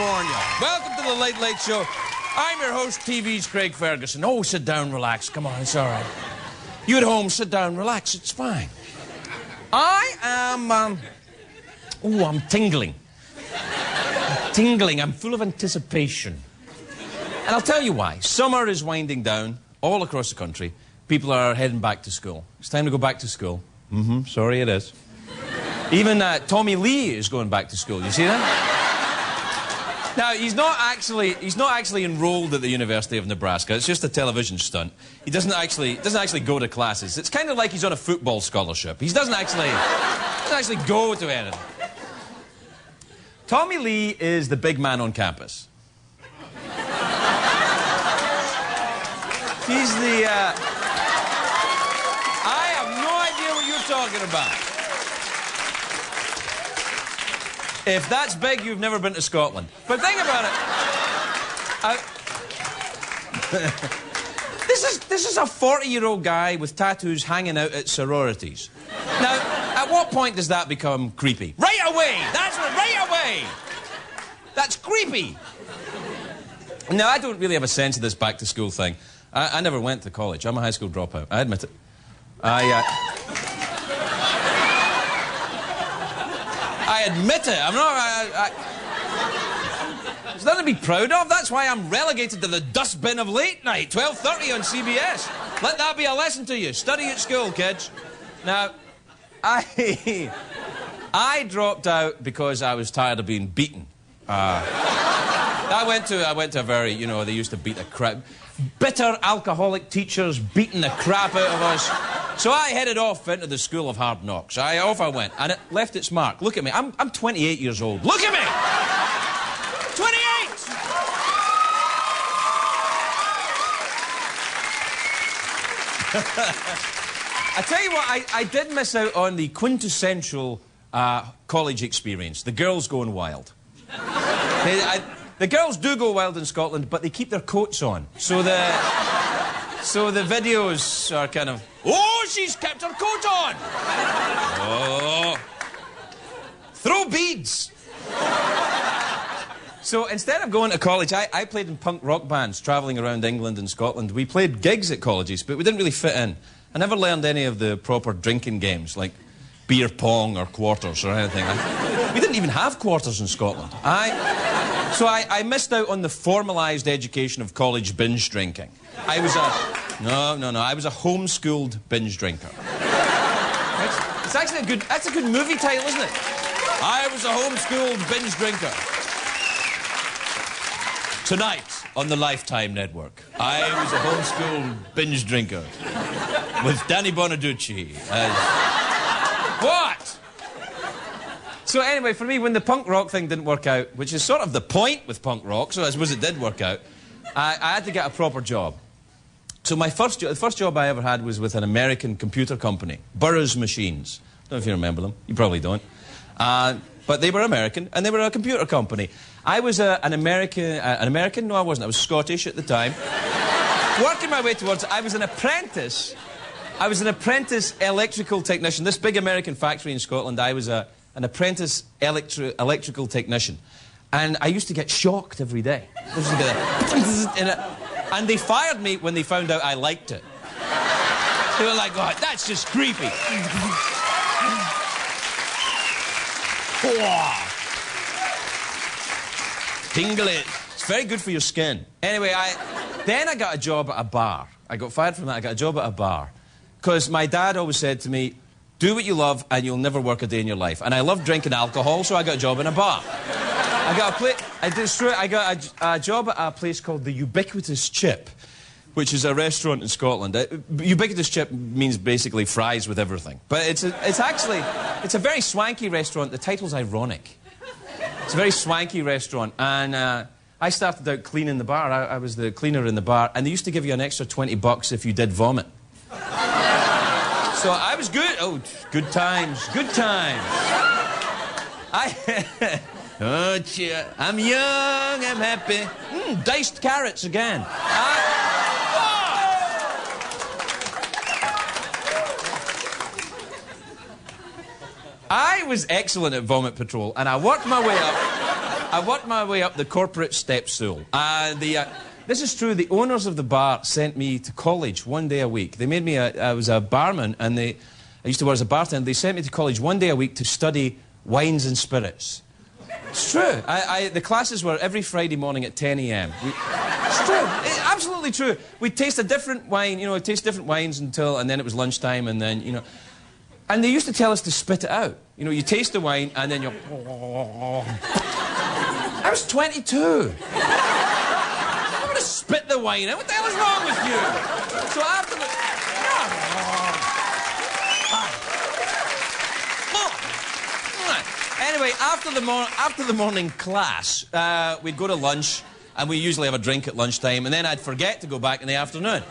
California. Welcome to the Late Late Show. I'm your host, TV's Craig Ferguson. Oh, sit down, relax. Come on, it's all right. You at home, sit down, relax. It's fine. I am, oh, I'm tingling. I'm full of anticipation. And I'll tell you why. Summer is winding down all across the country. People are heading back to school. It's time to go back to school. Sorry it is. Even Tommy Lee is going back to school. You see that? Now, he's not actually enrolled at the University of Nebraska. It's just a television stunt. He doesn't actually go to classes. It's kind of like he's on a football scholarship. He doesn't actually go to anything. Tommy Lee is the big man on campus. He's the, I have no idea what you're talking about. If that's big, you've never been to Scotland. But think about it. This is a 40-year-old guy with tattoos hanging out at sororities. Now, at what point does that become creepy? Right away! That's right away! That's creepy! Now, I don't really have a sense of this back-to-school thing. I never went to college. I'm a high school dropout. I admit it. I admit it. I'm not... There's nothing to be proud of. That's why I'm relegated to the dustbin of late night, 12:30 on CBS. Let that be a lesson to you. Study at school, kids. Now, I dropped out because I was tired of being beaten. I went to a very, you know, they used to beat the crap. Bitter alcoholic teachers beating the crap out of us. So I headed off into the school of hard knocks. Off I went, and it left its mark. Look at me. I'm 28 years old. Look at me! 28! I tell you what, I did miss out on the quintessential college experience. The girls going wild. The girls do go wild in Scotland, but they keep their coats on. So the videos are kind of, oh, she's kept her coat on! Oh. Throw beads! So instead of going to college, I played in punk rock bands travelling around England and Scotland. We played gigs at colleges, but we didn't really fit in. I never learned any of the proper drinking games, like beer pong or quarters or anything. We didn't even have quarters in Scotland. So I missed out on the formalised education of college binge drinking. I was a homeschooled binge drinker. It's actually that's a good movie title, isn't it? I was a homeschooled binge drinker. Tonight on the Lifetime Network, I was a homeschooled binge drinker with Danny Bonaducci as... What? So anyway, for me, when the punk rock thing didn't work out, which is sort of the point with punk rock, so I suppose it did work out, I had to get a proper job. So the first job I ever had was with an American computer company, Burroughs Machines. I don't know if you remember them. You probably don't. But they were American, and they were a computer company. I was an American? No, I wasn't. I was Scottish at the time. Working my way towards it, I was an apprentice electrical technician. This big American factory in Scotland, I was an apprentice electrical technician. And I used to get shocked every day. And they fired me when they found out I liked it. They were like, oh, that's just creepy. Tingle it. It's very good for your skin. Anyway, then I got a job at a bar. I got fired from that. I got a job at a bar. Because my dad always said to me, do what you love and you'll never work a day in your life. And I love drinking alcohol, so I got a job in a bar. I got a job at a place called the Ubiquitous Chip, which is a restaurant in Scotland. Ubiquitous Chip means basically fries with everything. But it's a very swanky restaurant. The title's ironic. It's a very swanky restaurant. And I started out cleaning the bar. I was the cleaner in the bar. And they used to give you an extra $20 if you did vomit. So I was good. Oh, good times. Good times. Oh, cheer. I'm young, I'm happy. Diced carrots again. I was excellent at vomit patrol, and I worked my way up. I worked my way up the corporate step stool. This is true, the owners of the bar sent me to college one day a week. They made me I was a barman, and I used to work as a bartender. They sent me to college one day a week to study wines and spirits. It's true. The classes were every Friday morning at 10 a.m. It's true. It's absolutely true. We'd taste a different wine, you know, we'd taste different wines and then it was lunchtime, and then, you know. And they used to tell us to spit it out. You know, you taste the wine, and then you're... I was 22. I'm going to spit the wine out. What the hell is wrong with you? So after the... Anyway, after the morning class, we'd go to lunch, and we usually have a drink at lunchtime, and then I'd forget to go back in the afternoon.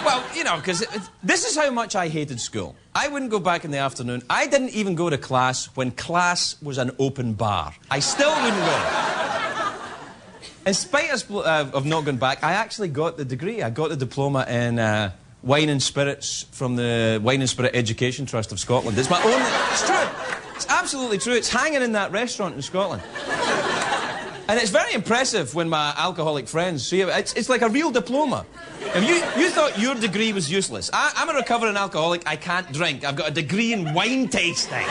Well, you know, because this is how much I hated school. I wouldn't go back in the afternoon. I didn't even go to class when class was an open bar. I still wouldn't go. In spite of not going back, I actually got the degree. I got the diploma in wine and spirits from the Wine and Spirit Education Trust of Scotland. It's my only... It's true. It's absolutely true. It's hanging in that restaurant in Scotland. And it's very impressive when my alcoholic friends see it. It's like a real diploma. If you thought your degree was useless. I'm a recovering alcoholic. I can't drink. I've got a degree in wine tasting.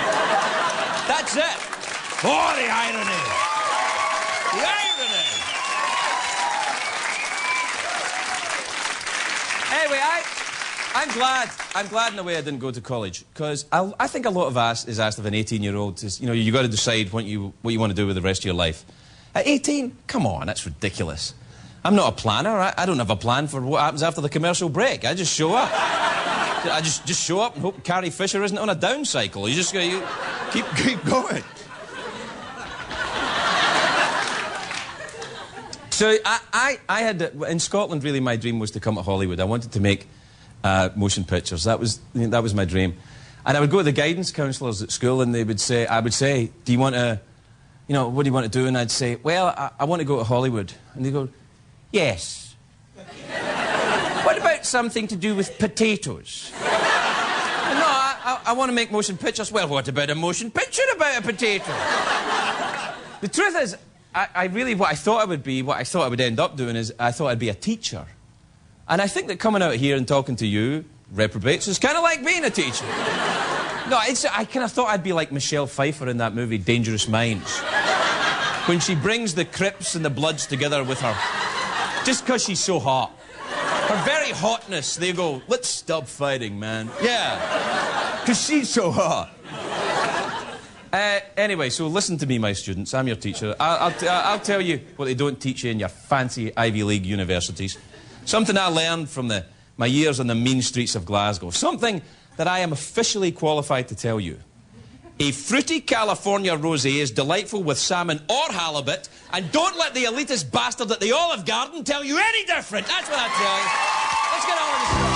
That's it. Oh, the irony. The irony. Anyway, I'm glad in a way I didn't go to college, because I think a lot of is asked of an 18-year-old. You know, you got to decide what you want to do with the rest of your life. At 18, come on, that's ridiculous. I'm not a planner. I don't have a plan for what happens after the commercial break. I just show up. I just show up and hope Carrie Fisher isn't on a down cycle. You just keep going. So I had in Scotland. Really, my dream was to come to Hollywood. I wanted to make motion pictures. That was my dream. And I would go to the guidance counsellors at school, and I would say, do you want to? You know, what do you want to do? And I'd say, well, I want to go to Hollywood. And they'd go, yes. What about something to do with potatoes? No, I want to make motion pictures. Well, what about a motion picture about a potato? The truth is, what I thought I would end up doing is, I thought I'd be a teacher. And I think that coming out here and talking to you, reprobates, is kind of like being a teacher. No, I kind of thought I'd be like Michelle Pfeiffer in that movie, Dangerous Minds. When she brings the Crips and the Bloods together with her, just because she's so hot. Her very hotness, they go, let's stop fighting, man. Yeah, because she's so hot. Anyway, so listen to me, my students. I'm your teacher. I'll tell you what they don't teach you in your fancy Ivy League universities. Something I learned from my years on the mean streets of Glasgow. Something that I am officially qualified to tell you. A fruity California rosé is delightful with salmon or halibut, and don't let the elitist bastard at the Olive Garden tell you any different. That's what I tell you. Let's get on with this.